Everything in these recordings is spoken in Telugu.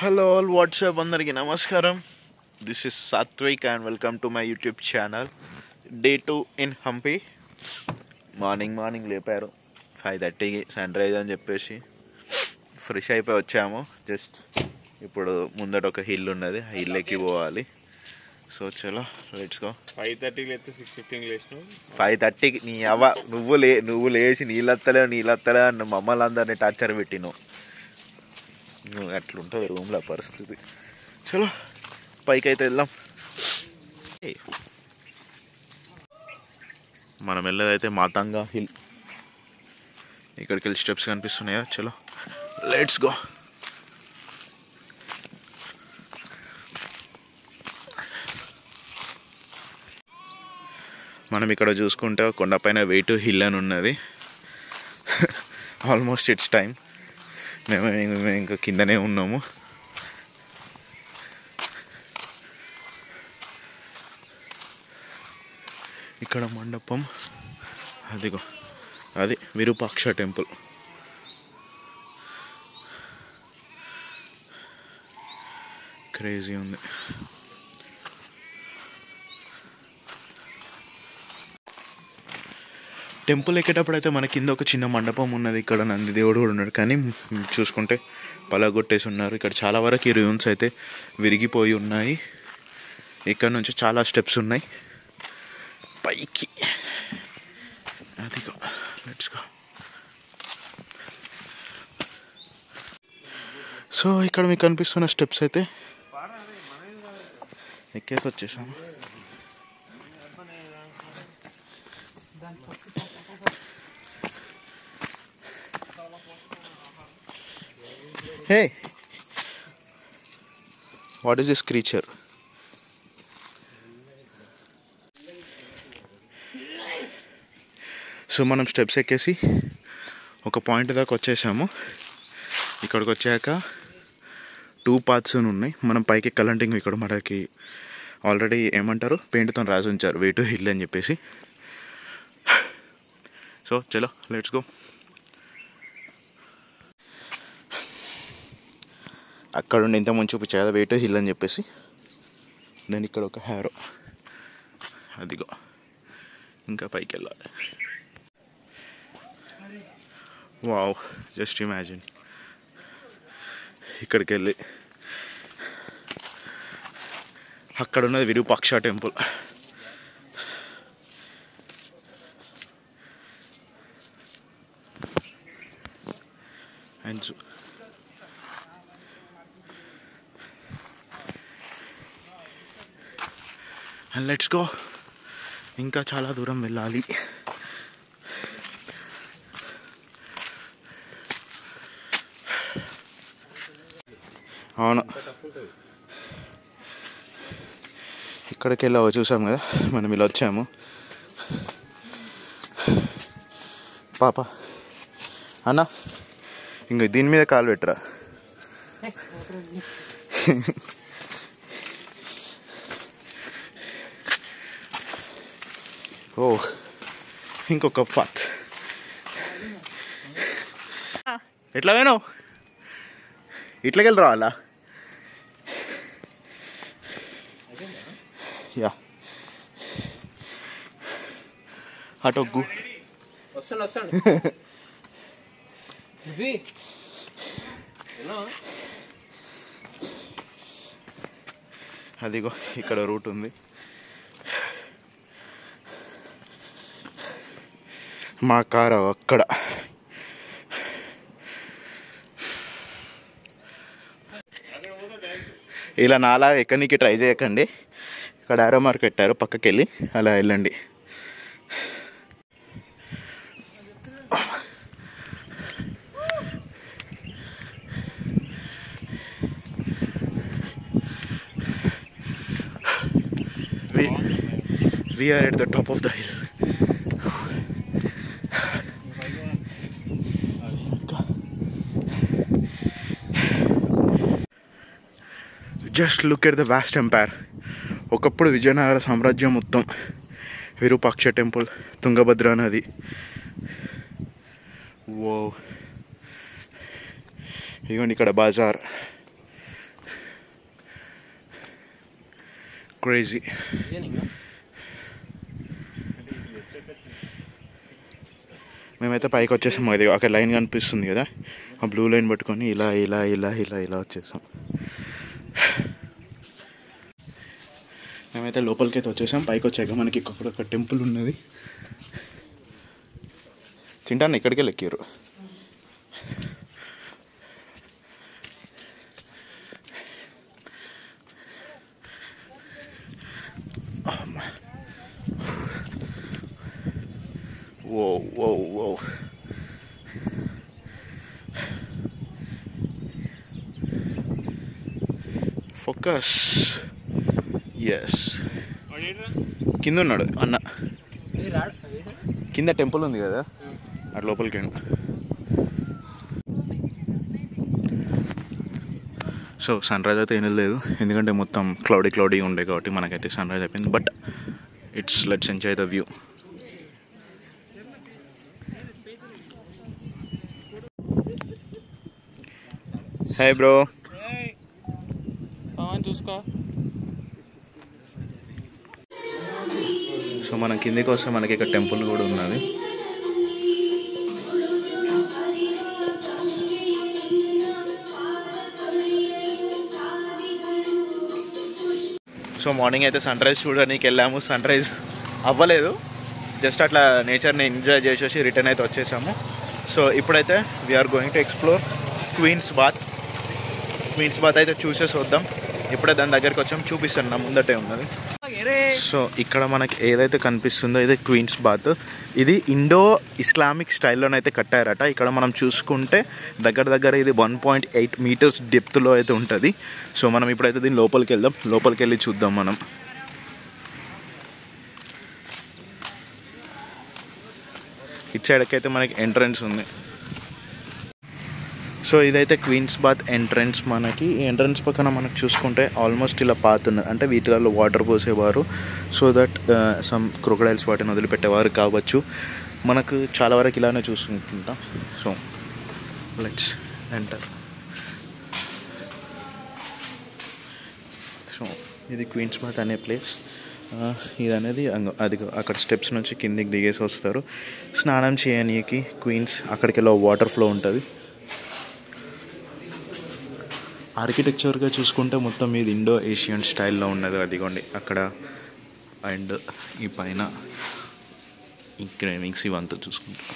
Hello all, what's up అందరికి నమస్కారం. This is Satvik and welcome to my YouTube channel. Day 2 in Hampi. Morning లేపారు 5:30కి సన్ రైజ్ అని చెప్పేసి ఫ్రెష్ అయిపోయి వచ్చాము. జస్ట్ ఇప్పుడు ముందట ఒక హిల్ ఉన్నది, ఆ హిల్ ఎక్కి పోవాలి. సో చలో లెట్స్ గో. 5:30 లేస్తే 6:15 లేచినావు. 5:30కి నీ అవ్వ నువ్వు లేచి నీళ్ళత్తలే అన్న మమ్మల్ని అందరినీ టార్చర్ పెట్టినావు. అట్లుంటుంది రూమ్లో పరిస్థితి. చలో పైకి అయితే వెళ్దాం. మనం వెళ్ళేదైతే మాతంగా హిల్. ఇక్కడికి వెళ్ళి స్టెప్స్ కనిపిస్తున్నాయా? చలో లెట్స్ గో. మనం ఇక్కడ చూసుకుంటే కొండపైన వెయిట్ హిల్ అని ఉన్నది. Almost it's time. మేము ఇంకా కిందనే ఉన్నాము. ఇక్కడ మండపం అదిగో, అది విరూపాక్ష టెంపుల్. క్రేజీ ఉంది. టెంపుల్ ఎక్కేటప్పుడు అయితే మన కింద ఒక చిన్న మండపం ఉన్నది. ఇక్కడ నంది దేవుడు కూడా ఉన్నాడు, కానీ చూసుకుంటే పలగొట్టేసి ఉన్నారు. ఇక్కడ చాలా వరకు ఈ రూమ్స్ అయితే విరిగిపోయి ఉన్నాయి. ఇక్కడ నుంచి చాలా స్టెప్స్ ఉన్నాయి పైకి. అదిగో లెట్స్ గో. సో ఇక్కడ మీకు కనిపిస్తున్న స్టెప్స్ అయితే ఎక్కేసి వచ్చేసాము. Hey, what is this creature? So మనం స్టెప్స్ ఎక్కేసి ఒక పాయింట్ దాకా వచ్చేసాము. ఇక్కడికి వచ్చాక 2 paths ఉన్నాయి. మనం పైకి ఎక్కాలంటే ఇక్కడ మనకి ఆల్రెడీ ఏమంటారు, పెయింట్తో రాసి ఉంచారు వే టు హిల్ అని చెప్పేసి. సో చలో లెట్స్ గో. అక్కడ ఉండి ఇంత ముందు చూపించా కదా వే టు హిల్ అని చెప్పేసి. నేను ఇక్కడ ఒక హ్యారో, అదిగో ఇంకా పైకి వెళ్ళాలి. Wow, just imagine. ఇక్కడికి వెళ్ళి అక్కడ ఉన్నది Virupaksha temple. And let's go. ఇంకా చాలా దూరం వెళ్ళాలి. అవును, ఇక్కడికి వెళ్ళావు చూసాం కదా, మనం ఇలా వచ్చాము. పాప అన్న ఇంక దీని మీద కాలు పెట్టరా. ఓ ఇంకొక పాత్. ఎట్లా పోయినావు? ఇట్లకెళ్ళి రావాలా? యా అటొగ్గు. అదిగో ఇక్కడ రూట్ ఉంది. మా కారు అక్కడ. ఇలా నాలా ఎక్కడికి ట్రై చేయకండి. ఇక్కడ ఆరో మార్క్ పెట్టారు, పక్కకి వెళ్ళి అలా వెళ్ళండి. We are at the top of the hill. Just look at the vast empire. ఒకప్పుడు విజయనగర సామ్రాజ్యం మొత్తం. విరూపాక్ష టెంపుల్, తుంగభద్ర నది. ఓ ఇదిగోండి ఇక్కడ బజార్. క్రేజీ. మేమైతే పైకి వచ్చేసాం. అది అక్కడ లైన్ కనిపిస్తుంది కదా, ఆ బ్లూ లైన్ పట్టుకొని ఇలా ఇలా ఇలా ఇలా ఇలా వచ్చేసాం. మేమైతే లోపలికైతే వచ్చేసాం. పైకి వచ్చాక మనకి ఇక్కడ ఒక టెంపుల్ ఉన్నది. చింటాన్ని ఇక్కడికే లెక్కారు. Whoa, whoa, whoa. Focus. Yes. కింద ఉన్నాడు అన్న. కింద టెంపుల్ ఉంది కదా, అటు లోపలికి. సో సన్ రైజ్ అయితే ఏం లేదు, ఎందుకంటే మొత్తం క్లౌడీ ఉండే కాబట్టి మనకైతే సన్ రైజ్ అయిపోయింది. But let's enjoy the view. Hi bro. చూసుకో. సో మనం కిందికి వస్తే మనకి ఇక్కడ టెంపుల్ కూడా ఉన్నది. సో మార్నింగ్ అయితే సన్ రైజ్ చూడడానికి వెళ్ళాము. సన్ రైజ్ అవ్వలేదు, జస్ట్ అట్లా నేచర్ని ఎంజాయ్ చేసేసి రిటర్న్ అయితే వచ్చేసాము. సో ఇప్పుడైతే we are going to explore Queen's Bath అయితే చూసేసి వద్దాం. ఇప్పుడే దాని దగ్గరికి వచ్చాము, చూపిస్తాను, నా ముందటే ఉన్నది. సో ఇక్కడ మనకి ఏదైతే కనిపిస్తుందో ఇదే క్వీన్స్ బాత్. ఇది ఇండో ఇస్లామిక్ స్టైల్లోనైతే కట్టారట. ఇక్కడ మనం చూసుకుంటే దగ్గర ఇది 1.8 మీటర్స్ డెప్త్లో అయితే ఉంటుంది. సో మనం ఇప్పుడైతే దీని లోపలికి వెళ్దాం, లోపలికి వెళ్ళి చూద్దాం. మనం ఇటు సైడ్కి అయితే మనకి ఎంట్రన్స్ ఉంది. సో ఇదైతే క్వీన్స్ బాత్ ఎంట్రన్స్. మనకి ఈ ఎంట్రన్స్ పక్కన మనకు చూసుకుంటే ఆల్మోస్ట్ ఇలా పాత్ ఉన్నది, అంటే వీటిలలో వాటర్ పోసేవారు, సో దట్ సమ్ క్రొకడైల్స్ వాటిని వదిలిపెట్టేవారు కావచ్చు. మనకు చాలా వరకు ఇలానే చూసుకుంటాం. So let's enter. సో ఇది క్వీన్స్ బాత్ అనే ప్లేస్. ఇది అనేది అది అక్కడ స్టెప్స్ నుంచి కిందికి దిగేసి వస్తారు స్నానం చేయనీకి. క్వీన్స్ అక్కడికి వెళ్ళి వాటర్ ఫ్లో ఉంటుంది. ఆర్కిటెక్చర్గా చూసుకుంటే మొత్తం ఇది ఇండో ఏషియన్ స్టైల్లో ఉన్నది. అదిగోండి అక్కడ, అండ్ ఈ పైన ఈ క్రేవింగ్స్ ఇవంతా చూసుకుంటాం.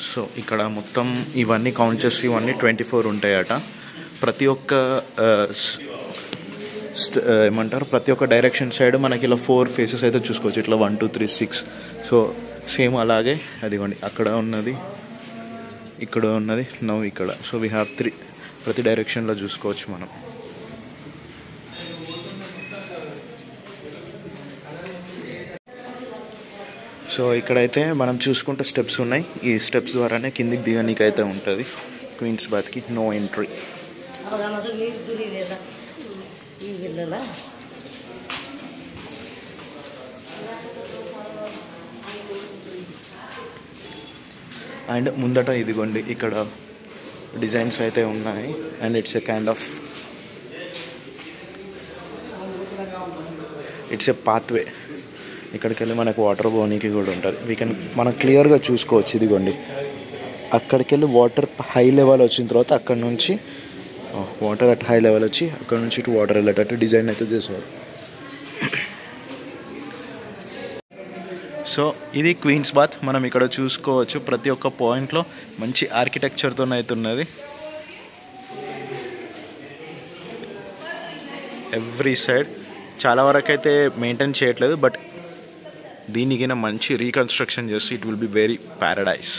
సో ఇక్కడ మొత్తం ఇవన్నీ కౌంట్ చేసి ఇవన్నీ 24 ఉంటాయట. ప్రతి ఒక్క ఏమంటారు, ప్రతి ఒక్క డైరెక్షన్ సైడ్ మనకి ఇలా 4 ఫేసెస్ అయితే చూసుకోవచ్చు. ఇట్లా 1 2 3 6. సో సేమ్ అలాగే అదిగోండి అక్కడ ఉన్నది, ఇక్కడ ఉన్నది, నవ్వు ఇక్కడ. సో వీ హ్యావ్ 3 ప్రతి డైరెక్షన్లో చూసుకోవచ్చు మనం. సో ఇక్కడైతే మనం చూసుకుంటే స్టెప్స్ ఉన్నాయి. ఈ స్టెప్స్ ద్వారానే కిందికి దిగనీకి అయితే ఉంటుంది క్వీన్స్ బాత్కి. No entry. అండ్ ముందట ఇదిగోండి ఇక్కడ డిజైన్స్ అయితే ఉన్నాయి. And it's a pathway. ఇక్కడికి వెళ్ళి మనకు వాటర్ పోనీకి కూడా ఉంటుంది. మనం క్లియర్గా చూసుకోవచ్చు. ఇదిగోండి అక్కడికి వెళ్ళి వాటర్ హై లెవెల్ వచ్చిన తర్వాత అక్కడ నుంచి వాటర్ అట్ హై లెవెల్ వచ్చి అక్కడ నుంచి ఇటు వాటర్ వెళ్ళేటట్టు డిజైన్ అయితే చేశారు. సో ఇది క్వీన్స్ బాత్. మనం ఇక్కడ చూసుకోవచ్చు ప్రతి ఒక్క పాయింట్లో మంచి ఆర్కిటెక్చర్తో అయితే ఉన్నది. ఎవ్రీ సైడ్ చాలా వరకు అయితే మెయింటైన్ చేయట్లేదు, బట్ దీనికి మంచి రీకన్స్ట్రక్షన్ చేసి it will be very Paradise.